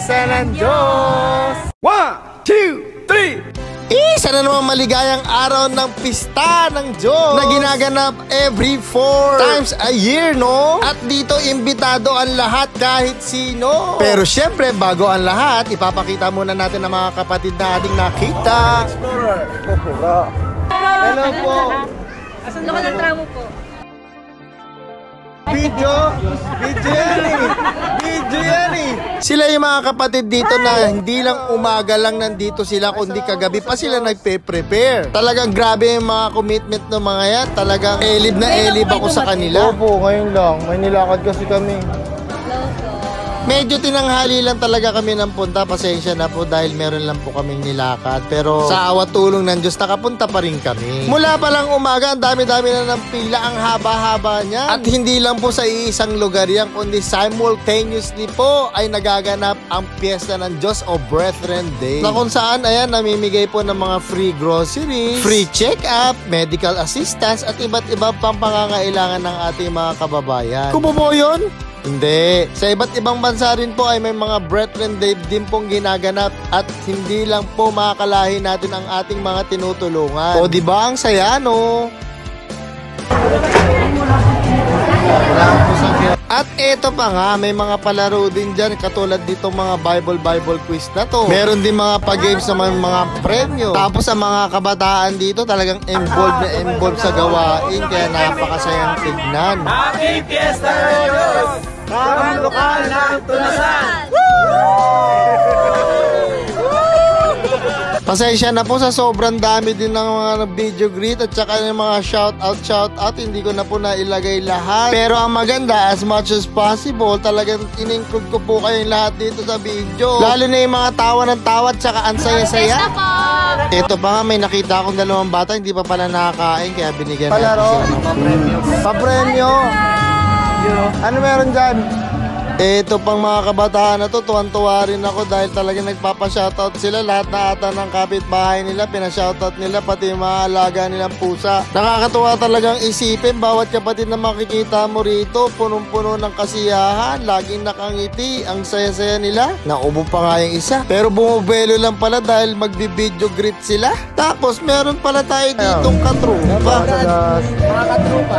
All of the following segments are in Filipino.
piyesta ng Diyos. 1, 2, 3. Isa na namang maligayang araw ng pista ng Diyos na ginaganap every 4 times a year, no? At dito imbitado ang lahat kahit sino. Pero syempre, bago ang lahat, ipapakita muna natin ang mga kapatid na ating nakita. Hello po. Asan ka ng tramo po? Video yan eh. Sila yung mga kapatid dito na hindi lang umaga lang nandito sila, kundi kagabi pa sila nagpe-prepare. Talagang grabe yung mga commitment ng mga yan. Talagang elib na elib ako sa kanila. Opo, ngayon lang. May nilakad kasi kami. Medyo tinanghali lang talaga kami ng punta. Pasensya na po dahil meron lang po kaming nilakad. Pero sa awat tulong ng Diyos, nakapunta pa rin kami. Mula pa lang umaga, ang dami-dami na ng pila. Ang haba-haba niya. At hindi lang po sa iisang lugar yan, kundi simultaneously po ay nagaganap ang Piyesta ng Diyos o Brethren Day. Na kung saan, ayan, namimigay po ng mga free groceries, free check-up, medical assistance, at iba't iba pang pangangailangan ng ating mga kababayan. Kubo yun? Hindi. Sa iba't ibang bansa rin po ay may mga Brethren Day din pong ginaganap at hindi lang po makakalahin natin ang ating mga tinutulungan. O diba ang saya, no? At eto pa nga, may mga palaro din dyan katulad dito mga Bible quiz na to. Meron din mga pa-games naman mga premyo. Tapos ang mga kabataan dito talagang involved sa gawain kaya napakasayang tignan. Happy Fiesta ng Diyos! Parang lokal ng tunasan! Pasensya na po sa sobrang dami din ng mga video greet at saka ng mga shout out. Hindi ko na po nailagay lahat. Pero ang maganda, as much as possible, talagang in-include ko po kayong lahat dito sa video. Lalo na yung mga tawa ng tawa at saka ang saya-saya. Ito pa nga, may nakita akong dalawang bata, hindi pa pala nakakain, kaya binigyan natin sila ng premyo. Pa-premyo. Ano meron dyan? Ito pang mga kabataan na to, tuwan-tuwa rin ako dahil talagang nagpapa-shoutout sila. Lahat na ata ng kapitbahay nila, pinashoutout nila, pati yung mga alaga nilang pusa. Nakakatuwa talagang isipin, bawat kapatid na makikita mo rito, punong-puno ng kasiyahan, laging nakangiti, ang saya-saya nila. Naubo pa nga yung isa, pero bumubelo lang pala dahil magbi-video greet sila. Tapos meron pala tayo ditong katrupa. Mga katrupa.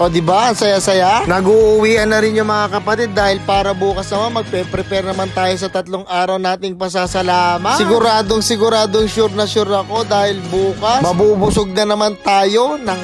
O diba, ang saya-saya? Nag-uuwian na rin yung mga kapatid dahil para bukas naman magpe-prepare naman tayo sa 3 araw nating pasasalamat. Siguradong sure na sure ako dahil bukas mabubusog na naman tayo ng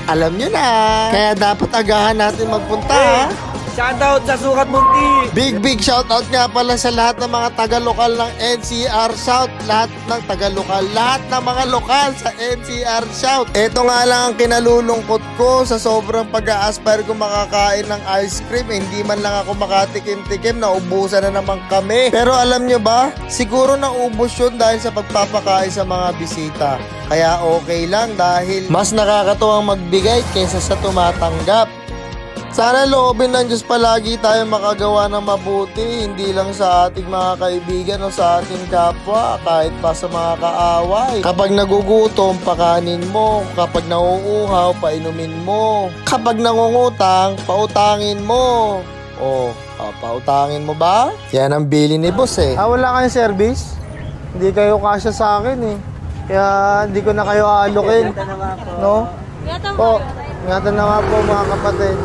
alam nyo na. Kaya dapat agahan natin magpunta, ha? Shoutout sa Sukat Munti! Big shoutout nga pala sa lahat ng mga taga-lokal ng NCR South. Lahat ng taga-lokal, lahat ng mga lokal sa NCR South. Ito nga lang ang kinalulungkot ko sa sobrang pag-a-aspire ko makakain ng ice cream. Hindi man lang ako makatikim-tikim, naubusan na naman kami. Pero alam nyo ba, siguro naubos yun dahil sa pagpapakain sa mga bisita. Kaya okay lang dahil mas nakakatuwang magbigay kaysa sa tumatanggap. Sana loobin ng Diyos palagi tayo makagawa ng mabuti, hindi lang sa ating mga kaibigan o sa ating kapwa, kahit pa sa mga kaaway. Kapag nagugutom, pakanin mo. Kapag nauuhaw, painumin mo. Kapag nangungutang, pautangin mo. Pautangin mo ba? Yan ang bili ni boss eh. Wala kayong service? Hindi kayo kasya sa akin eh. Kaya hindi ko na kayo aalukin. No? Ingatan Po, ingatan na nga po mga kapatid.